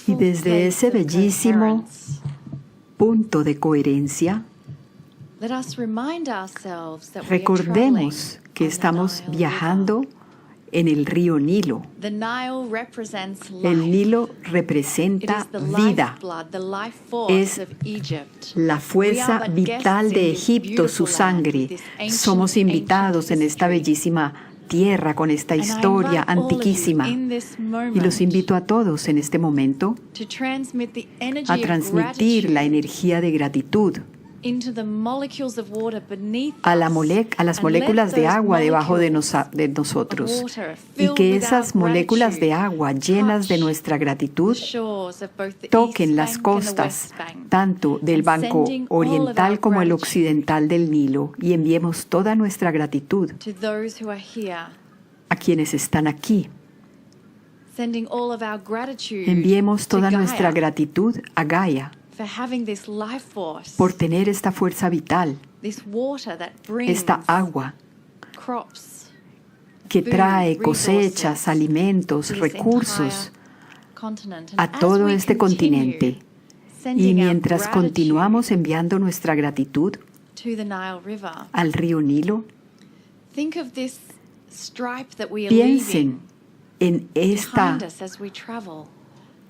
Y desde ese bellísimo punto de coherencia, recordemos que estamos viajando en el río Nilo. El Nilo representa vida. Es la fuerza vital de Egipto, su sangre. Somos invitados en esta bellísima tierra con esta historia antiquísima. Y los invito a todos en este momento a transmitir la energía de gratitud a las moléculas de agua debajo de nosotros, y que esas moléculas de agua llenas de nuestra gratitud toquen las costas tanto del banco oriental como el occidental del Nilo, y enviemos toda nuestra gratitud a quienes están aquí. Enviemos toda nuestra gratitud a Gaia por tener esta fuerza vital, esta agua que trae cosechas, alimentos, recursos a todo este continente. Y mientras continuamos enviando nuestra gratitud al río Nilo, piensen en esta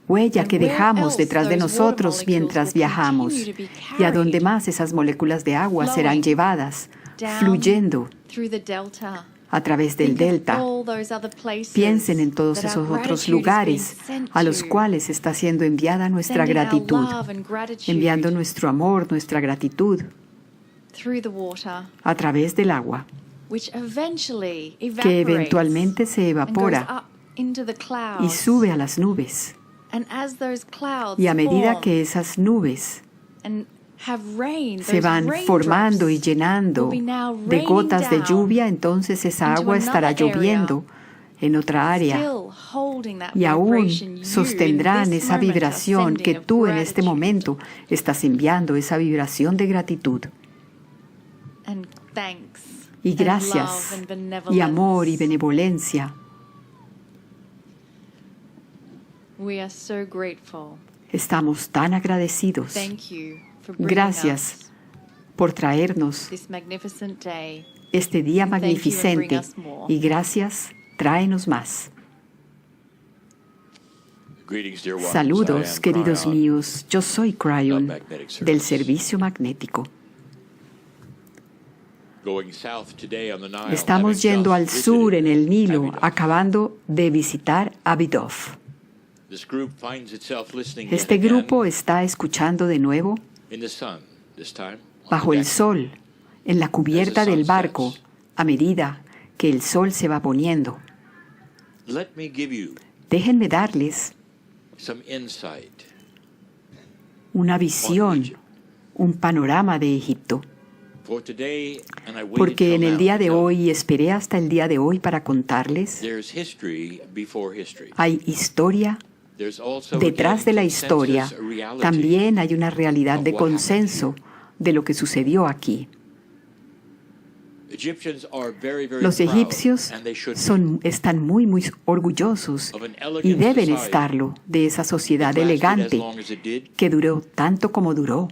huella que dejamos detrás de nosotros mientras viajamos, y a donde más esas moléculas de agua serán llevadas, fluyendo a través del delta. Piensen en todos esos otros lugares a los cuales está siendo enviada nuestra gratitud, enviando nuestro amor, nuestra gratitud a través del agua, que eventualmente se evapora y sube a las nubes. Y a medida que esas nubes se van formando y llenando de gotas de lluvia, entonces esa agua estará lloviendo en otra área, y aún sostendrán esa vibración que tú en este momento estás enviando, esa vibración de gratitud. Y gracias, y amor y benevolencia. Estamos tan agradecidos. Gracias por traernos este día magnificente, y gracias, tráenos más. Saludos, queridos míos. Yo soy Cryon, del Servicio Magnético. Estamos yendo al sur en el Nilo, acabando de visitar Abydos. Este grupo está escuchando de nuevo bajo el sol, en la cubierta del barco, a medida que el sol se va poniendo. Déjenme darles una visión, un panorama de Egipto. Porque en el día de hoy, y esperé hasta el día de hoy para contarles, hay historia detrás de la historia. También hay una realidad de consenso de lo que sucedió aquí. Los egipcios están muy orgullosos, y deben estarlo, de esa sociedad elegante que duró tanto como duró.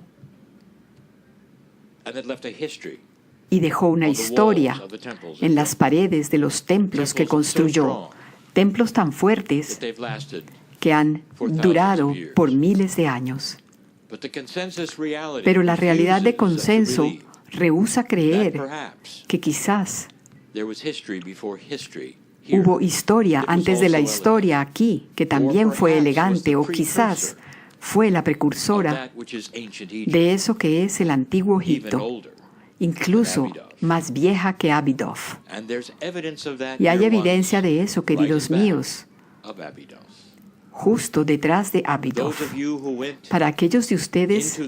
Y dejó una historia en las paredes de los templos que construyó, templos tan fuertes que han durado por miles de años. Pero la realidad de consenso rehúsa creer que quizás hubo historia antes de la historia aquí, que también fue elegante, o quizás fue la precursora de eso que es el antiguo Egipto, incluso más vieja que Abydos. Y hay evidencia de eso, queridos míos, justo detrás de Abydos. Para aquellos de ustedes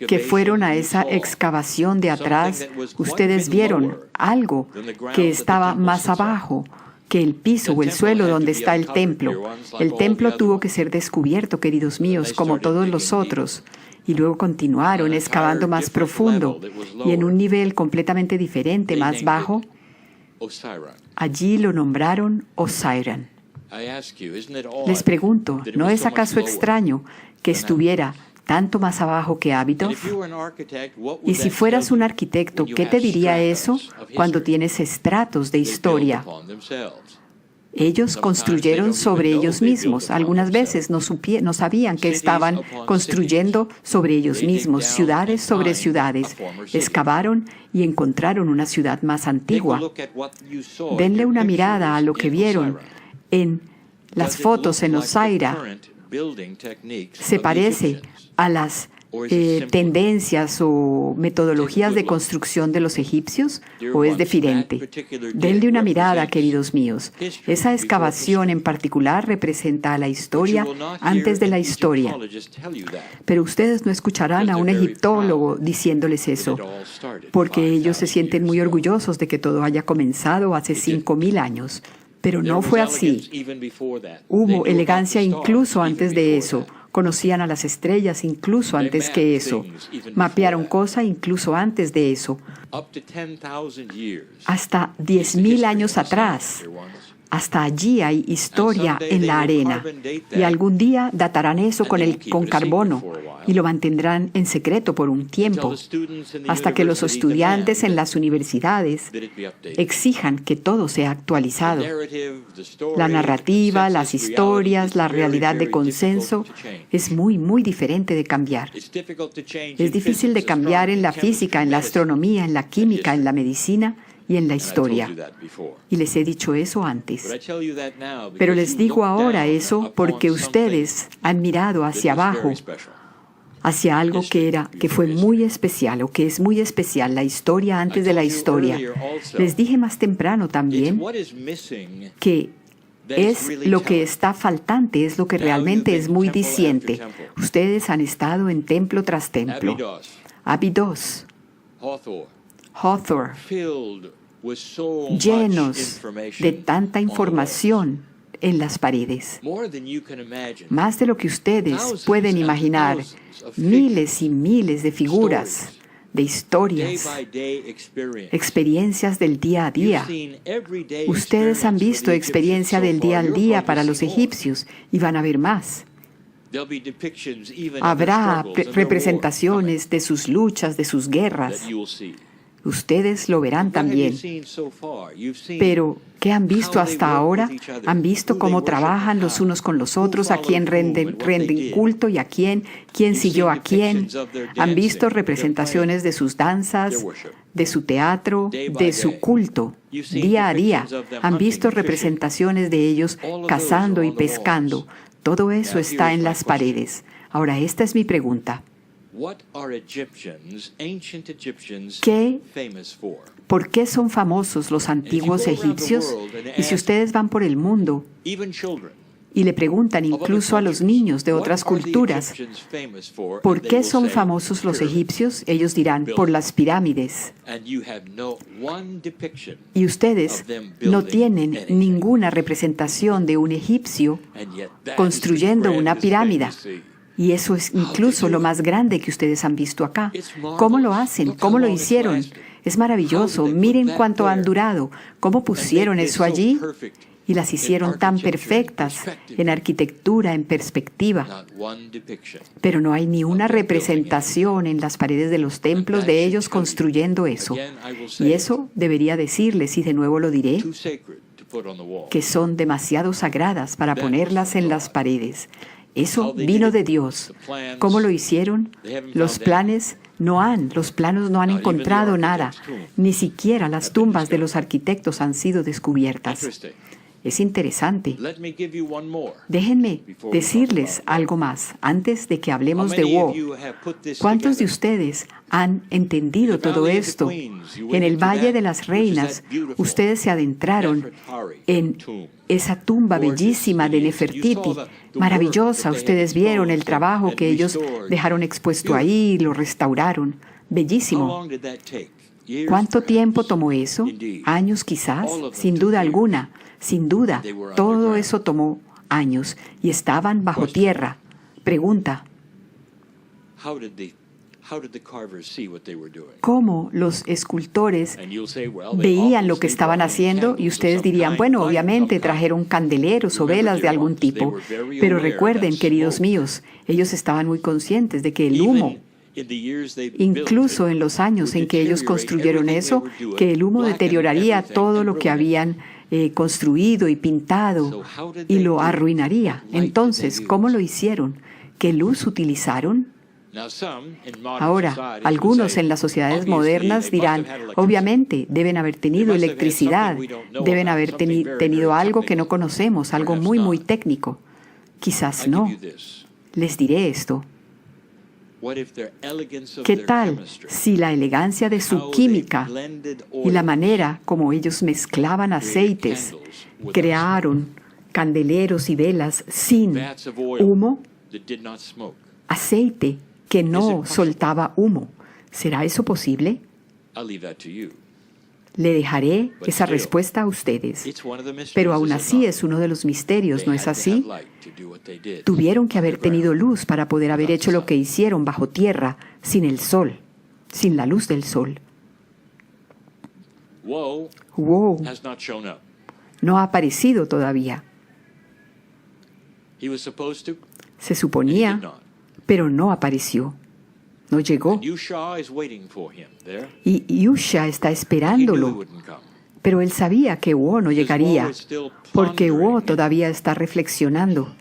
que fueron a esa excavación de atrás, ustedes vieron algo que estaba más abajo que el piso o el suelo donde está el templo. El templo tuvo que ser descubierto, queridos míos, como todos los otros. Y luego continuaron excavando más profundo, y en un nivel completamente diferente, más bajo, allí lo nombraron Osirán. Les pregunto, ¿no es acaso extraño que estuviera tanto más abajo que Abydos? Y si fueras un arquitecto, ¿qué te diría eso cuando tienes estratos de historia? Ellos construyeron sobre ellos mismos. Algunas veces no sabían que estaban construyendo sobre ellos mismos, ciudades sobre ciudades. Excavaron y encontraron una ciudad más antigua. Denle una mirada a lo que vieron en las fotos en Osaira. Se parece a las tendencias o metodologías de construcción de los egipcios, o es diferente. Denle una mirada, queridos míos. Esa excavación en particular representa a la historia antes de la historia. Pero ustedes no escucharán a un egiptólogo diciéndoles eso, porque ellos se sienten muy orgullosos de que todo haya comenzado hace 5,000 años. Pero no fue así. Hubo elegancia incluso antes de eso. Conocían a las estrellas incluso antes que eso. Mapearon cosas incluso antes de eso. Hasta 10,000 años atrás. Hasta allí hay historia en la arena. Y algún día datarán eso con carbono y lo mantendrán en secreto por un tiempo, hasta que los estudiantes en las universidades exijan que todo sea actualizado. La narrativa, las historias, la realidad de consenso es muy, muy diferente de cambiar. Es difícil de cambiar en la física, en la astronomía, en la química, en la medicina y en la historia. Y les he dicho eso antes. Pero les digo ahora eso porque ustedes han mirado hacia abajo, hacia algo que fue muy especial o que es muy especial, la historia antes de la historia. Les dije más temprano también que es lo que está faltante, es lo que realmente es muy diciente. Ustedes han estado en templo tras templo. Abydos, Hathor, llenos de tanta información en las paredes. Más de lo que ustedes pueden imaginar, miles y miles de figuras, de historias, experiencias del día a día. Ustedes han visto experiencia del día al día para los egipcios y van a ver más. Habrá representaciones de sus luchas, de sus guerras. Ustedes lo verán también. Pero, ¿qué han visto hasta ahora? Han visto cómo trabajan los unos con los otros, a quién renden culto y a quién siguió a quién. Han visto representaciones de sus danzas, de su teatro, de su culto, día a día. Han visto representaciones de ellos cazando y pescando. Todo eso está en las paredes. Ahora, esta es mi pregunta. ¿Por qué son famosos los antiguos egipcios? Y si ustedes van por el mundo y le preguntan incluso a los niños de otras culturas, ¿por qué son famosos los egipcios? Ellos dirán, por las pirámides. Y ustedes no tienen ninguna representación de un egipcio construyendo una pirámide. Y eso es incluso lo más grande que ustedes han visto acá. ¿Cómo lo hacen? ¿Cómo lo hicieron? Es maravilloso. Miren cuánto han durado. ¿Cómo pusieron eso allí? Y las hicieron tan perfectas en arquitectura, en perspectiva. Pero no hay ni una representación en las paredes de los templos de ellos construyendo eso. Y eso debería decirles, y de nuevo lo diré, que son demasiado sagradas para ponerlas en las paredes. Eso vino de Dios. ¿Cómo lo hicieron? Los planos no han encontrado nada. Ni siquiera las tumbas de los arquitectos han sido descubiertas. Es interesante. Déjenme decirles algo más antes de que hablemos de Wo. ¿Cuántos de ustedes han entendido todo esto? En el Valle de las Reinas, ustedes se adentraron en esa tumba bellísima de Nefertiti, maravillosa. Ustedes vieron el trabajo que ellos dejaron expuesto ahí, lo restauraron. Bellísimo. ¿Cuánto tiempo tomó eso? ¿Años quizás? Sin duda alguna. Sin duda, todo eso tomó años y estaban bajo tierra. Pregunta. ¿Cómo los escultores veían lo que estaban haciendo? Y ustedes dirían, bueno, obviamente trajeron candeleros o velas de algún tipo. Pero recuerden, queridos míos, ellos estaban muy conscientes de que el humo, incluso en los años en que ellos construyeron eso, que el humo deterioraría todo lo que habían construido y pintado y lo arruinaría. Entonces, ¿cómo lo hicieron? ¿Qué luz utilizaron? Ahora, algunos en las sociedades modernas dirán, obviamente, deben haber tenido electricidad, deben haber tenido algo que no conocemos, algo muy, muy técnico. Quizás no. Les diré esto. ¿Qué tal si la elegancia de su química y la manera como ellos mezclaban aceites crearon candeleros y velas sin humo? Aceite que no soltaba humo. ¿Será eso posible? Le dejaré esa respuesta a ustedes. Pero aún así es uno de los misterios, ¿no es así? Tuvieron que haber tenido luz para poder haber hecho lo que hicieron bajo tierra, sin el sol, sin la luz del sol. Wow no ha aparecido todavía. Se suponía, pero no apareció. No llegó. Y Yusha está esperándolo. Pero él sabía que Wo no llegaría, porque Wo todavía está reflexionando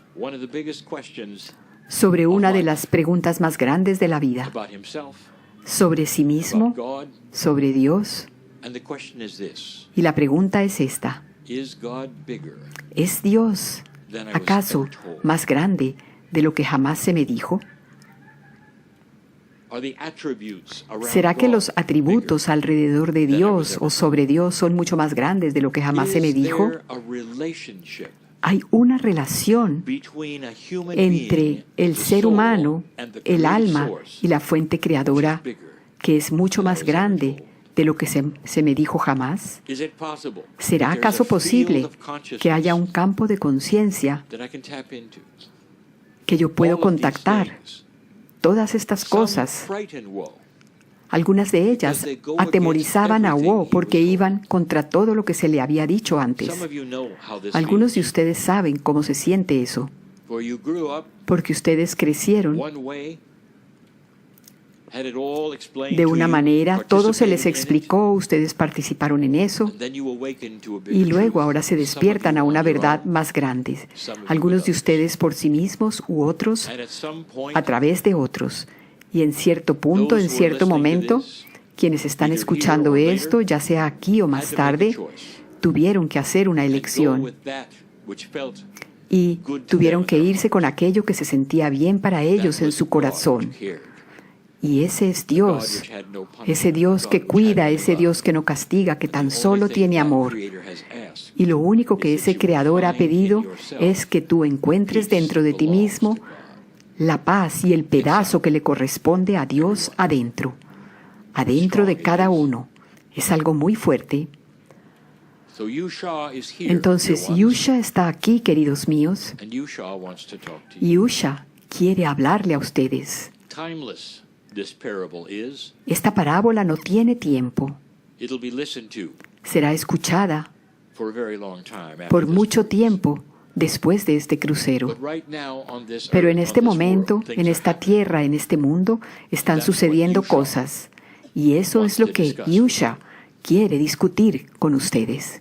sobre una de las preguntas más grandes de la vida, sobre sí mismo, sobre Dios. Y la pregunta es esta: ¿es Dios acaso más grande de lo que jamás se me dijo? ¿Será que los atributos alrededor de Dios o sobre Dios son mucho más grandes de lo que jamás se me dijo? Hay una relación entre el ser humano, el alma y la fuente creadora que es mucho más grande de lo que se me dijo jamás. ¿Será acaso posible que haya un campo de conciencia que yo puedo contactar? Todas estas cosas, algunas de ellas atemorizaban a Wo porque iban contra todo lo que se le había dicho antes. Algunos de ustedes saben cómo se siente eso, porque ustedes crecieron de una manera, todo se les explicó, ustedes participaron en eso, y luego ahora se despiertan a una verdad más grande. Algunos de ustedes por sí mismos u otros a través de otros. Y en cierto punto, en cierto momento, quienes están escuchando esto, ya sea aquí o más tarde, tuvieron que hacer una elección. Y tuvieron que irse con aquello que se sentía bien para ellos en su corazón. Y ese es Dios, ese Dios que cuida, ese Dios que no castiga, que tan solo tiene amor. Y lo único que ese Creador ha pedido es que tú encuentres dentro de ti mismo la paz y el pedazo que le corresponde a Dios adentro de cada uno. Es algo muy fuerte. Entonces, Yusha está aquí, queridos míos, y Yusha quiere hablarle a ustedes. Esta parábola no tiene tiempo. Será escuchada por mucho tiempo después de este crucero. Pero en este momento, en esta tierra, en este mundo, están sucediendo cosas. Y eso es lo que Yusha quiere discutir con ustedes.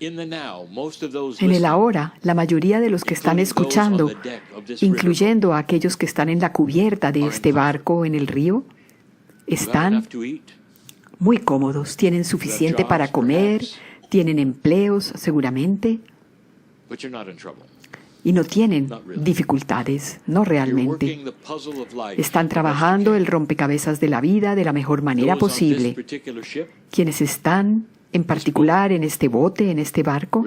En el ahora, la mayoría de los que están escuchando, incluyendo a aquellos que están en la cubierta de este barco en el río, están muy cómodos, tienen suficiente para comer, tienen empleos seguramente, y no tienen dificultades, no realmente. Están trabajando el rompecabezas de la vida de la mejor manera posible. Quienes están en particular en este bote, en este barco,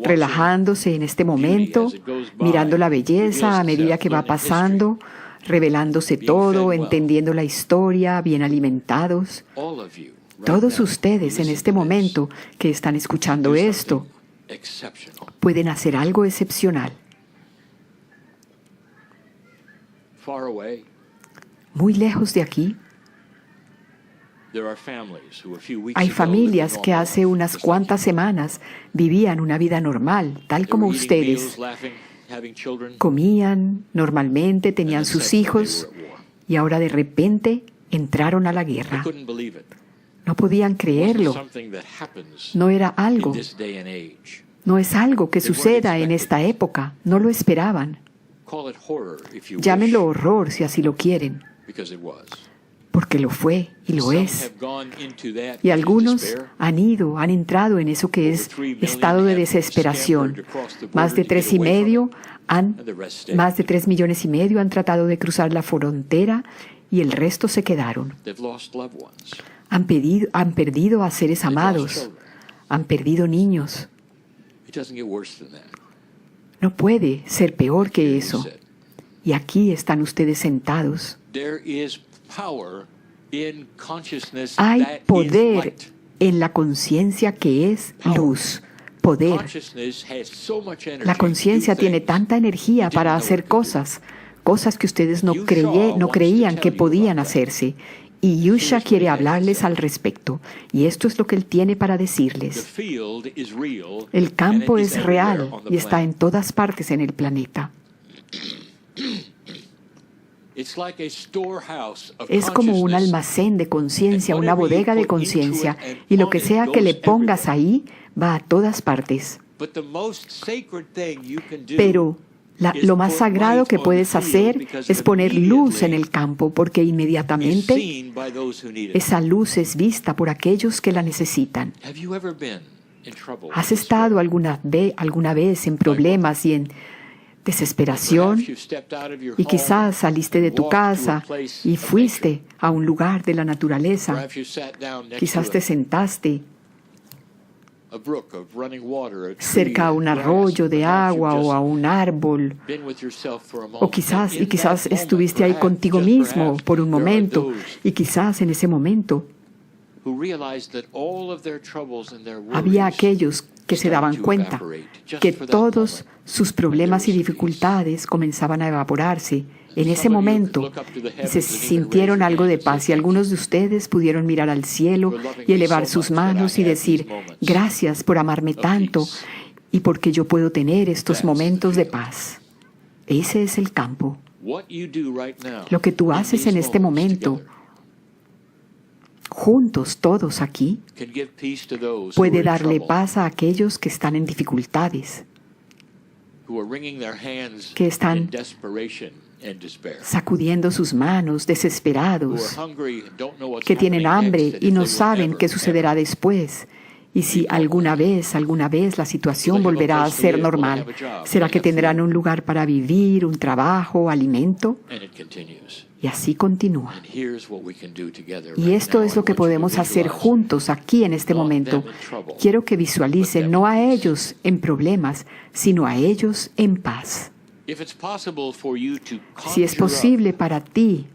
relajándose en este momento, mirando la belleza a medida que va pasando, revelándose todo, entendiendo la historia, bien alimentados. Todos ustedes en este momento que están escuchando esto pueden hacer algo excepcional. Muy lejos de aquí, hay familias que hace unas cuantas semanas vivían una vida normal, tal como ustedes. Comían normalmente, tenían sus hijos y ahora de repente entraron a la guerra. No podían creerlo. No era algo. No es algo que suceda en esta época. No lo esperaban. Llámenlo horror si así lo quieren. Porque lo fue y lo es. Y algunos han entrado en eso que es estado de desesperación. Más de 3 millones y medio han tratado de cruzar la frontera y el resto se quedaron. Han perdido a seres amados. Han perdido niños. No puede ser peor que eso. Y aquí están ustedes sentados. Hay poder en la conciencia que es luz. Poder. La conciencia tiene tanta energía para hacer cosas que ustedes no creían que podían hacerse. Y Yusha quiere hablarles al respecto. Y esto es lo que él tiene para decirles. El campo es real y está en todas partes en el planeta. Es como un almacén de conciencia, una bodega de conciencia, y lo que sea que le pongas ahí va a todas partes. Pero lo más sagrado que puedes hacer es poner luz en el campo, porque inmediatamente esa luz es vista por aquellos que la necesitan. ¿Has estado alguna vez en problemas y en desesperación? Y quizás saliste de tu casa y fuiste a un lugar de la naturaleza. Quizás te sentaste cerca a un arroyo de agua o a un árbol. O quizás estuviste ahí contigo mismo por un momento. Y quizás en ese momento había aquellos que se daban cuenta que todos sus problemas y dificultades comenzaban a evaporarse en ese momento y se sintieron algo de paz. Y algunos de ustedes pudieron mirar al cielo y elevar sus manos y decir: gracias por amarme tanto y porque yo puedo tener estos momentos de paz. Ese es el campo. Lo que tú haces en este momento, juntos todos aquí, puede darle paz a aquellos que están en dificultades, que están sacudiendo sus manos desesperados, que tienen hambre y no saben qué sucederá después. Y si alguna vez la situación volverá a ser normal, ¿será que tendrán un lugar para vivir, un trabajo, alimento? Y así continúa. Y esto es lo que podemos hacer juntos aquí en este momento. Quiero que visualicen no a ellos en problemas, sino a ellos en paz. Si es posible para ti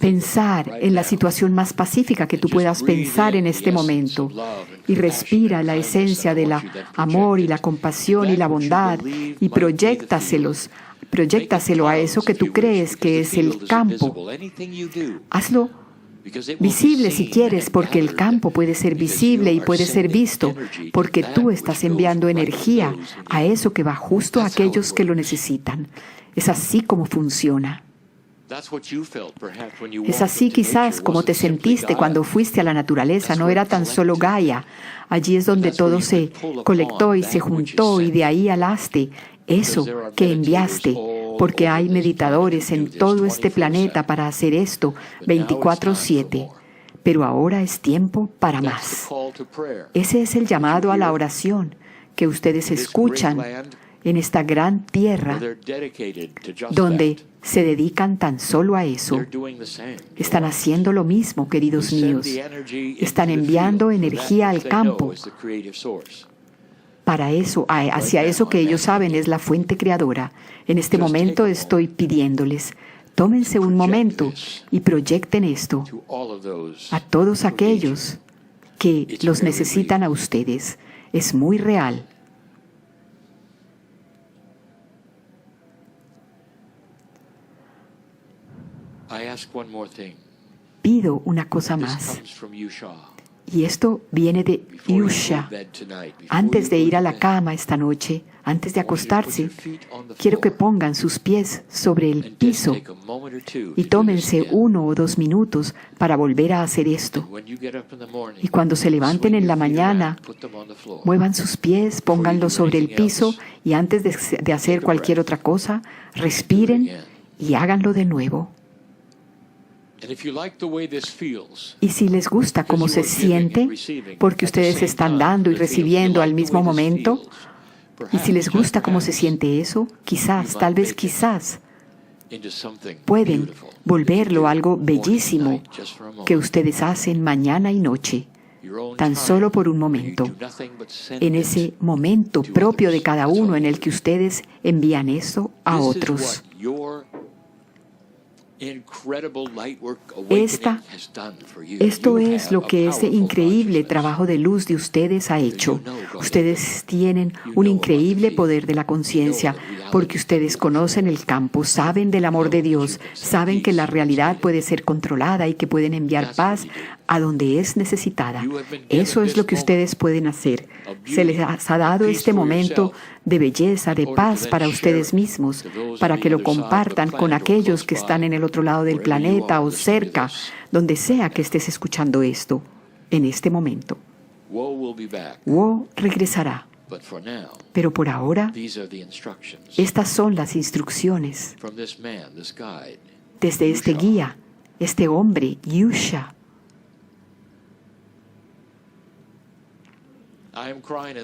pensar en la situación más pacífica que tú puedas pensar en este momento y respira la esencia del amor y la compasión y la bondad y proyéctaselo a eso que tú crees que es el campo. Hazlo visible si quieres, porque el campo puede ser visible y puede ser visto, porque tú estás enviando energía a eso que va justo a aquellos que lo necesitan. Es así como funciona. Es así quizás como te sentiste cuando fuiste a la naturaleza. No era tan solo Gaia. Allí es donde todo se colectó y se juntó y de ahí halaste eso que enviaste, porque hay meditadores en todo este planeta para hacer esto 24/7. Pero ahora es tiempo para más. Ese es el llamado a la oración que ustedes escuchan en esta gran tierra donde se dedican tan solo a eso. Están haciendo lo mismo, queridos míos. Están enviando energía al campo para eso, hacia eso que ellos saben es la fuente creadora. En este momento estoy pidiéndoles, tómense un momento y proyecten esto a todos aquellos que los necesitan a ustedes. Es muy real. Pido una cosa más. Y esto viene de Yusha. Antes de ir a la cama esta noche, antes de acostarse, quiero que pongan sus pies sobre el piso y tómense 1 o 2 minutos para volver a hacer esto. Y cuando se levanten en la mañana, muevan sus pies, pónganlos sobre el piso y antes de hacer cualquier otra cosa, respiren y háganlo de nuevo. Y si les gusta cómo se siente, porque ustedes están dando y recibiendo al mismo momento, y si les gusta cómo se siente eso, quizás, tal vez quizás, pueden volverlo algo bellísimo que ustedes hacen mañana y noche, tan solo por un momento, en ese momento propio de cada uno en el que ustedes envían eso a otros. Esto es lo que ese increíble trabajo de luz de ustedes ha hecho. Ustedes tienen un increíble poder de la conciencia porque ustedes conocen el campo, saben del amor de Dios, saben que la realidad puede ser controlada y que pueden enviar paz a donde es necesitada. Eso es lo que ustedes pueden hacer. Se les ha dado este momento de belleza, de paz para ustedes mismos, para que lo compartan con aquellos que están en el otro lado del planeta o cerca, donde sea que estés escuchando esto, en este momento. Wo regresará. Pero por ahora, estas son las instrucciones desde este guía, este hombre, Yusha.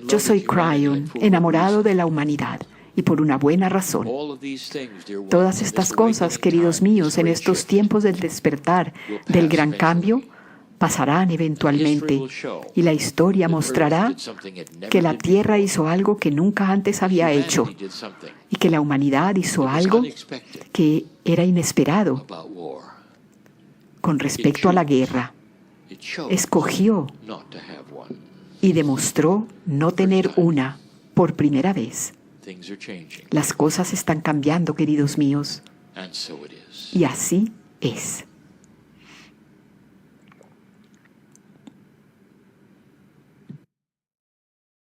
Yo soy Cryon, enamorado de la humanidad, y por una buena razón. Todas estas cosas, queridos míos, en estos tiempos del despertar, del gran cambio, pasarán eventualmente, y la historia mostrará que la Tierra hizo algo que nunca antes había hecho, y que la humanidad hizo algo que era inesperado con respecto a la guerra. Escogió y demostró no tener una por primera vez. Las cosas están cambiando, queridos míos, y así es.